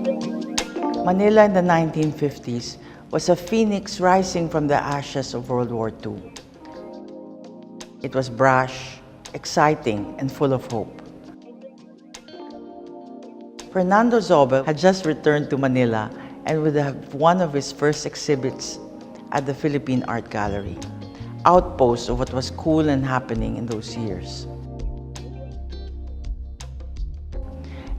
Manila in the 1950s was a phoenix rising from the ashes of World War II. It was brash, exciting, and full of hope. Fernando Zobel had just returned to Manila and would have one of his first exhibits at the Philippine Art Gallery, outpost of what was cool and happening in those years.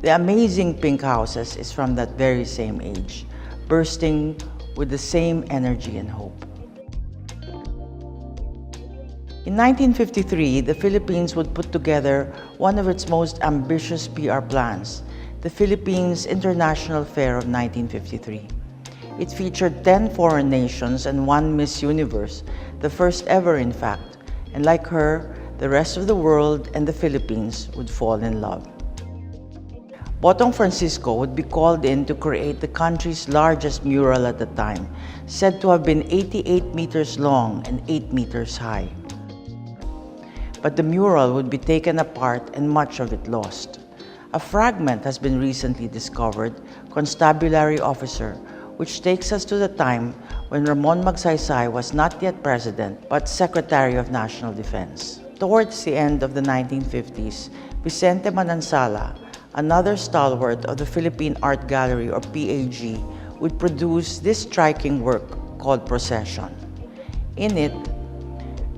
The amazing pink houses is from that very same age, bursting with the same energy and hope. In 1953, the Philippines would put together one of its most ambitious PR plans, the Philippines International Fair of 1953. It featured 10 foreign nations and 1 Miss Universe, the first ever in fact, and like her, the rest of the world and the Philippines would fall in love. Botong Francisco would be called in to create the country's largest mural at the time, said to have been 88 meters long and 8 meters high. But the mural would be taken apart and much of it lost. A fragment has been recently discovered, Constabulary Officer, which takes us to the time when Ramon Magsaysay was not yet president, but Secretary of National Defense. Towards the end of the 1950s, Vicente Manansala, another stalwart of the Philippine Art Gallery or PAG, would produce this striking work called Procession. In it,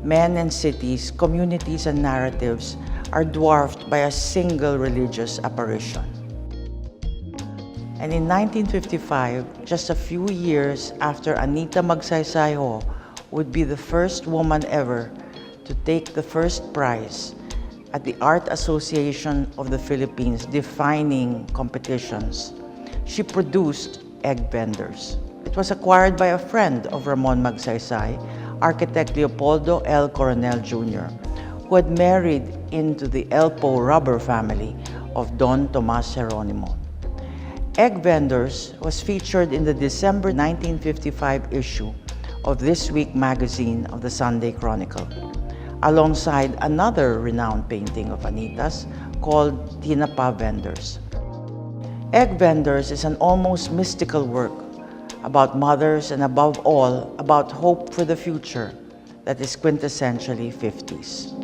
men and cities, communities and narratives are dwarfed by a single religious apparition. And in 1955, just a few years after Anita Magsaysay Ho would be the first woman ever to take the first prize at the Art Association of the Philippines defining competitions, she produced Egg Vendors. It was acquired by a friend of Ramon Magsaysay, architect Leopoldo L. Coronel Jr., who had married into the Elpo rubber family of Don Tomas Geronimo. Egg Vendors was featured in the December 1955 issue of This Week magazine of the Sunday Chronicle, alongside another renowned painting of Anita's called Tinapa Vendors. Egg Vendors is an almost mystical work about mothers and above all, about hope for the future that is quintessentially 50s.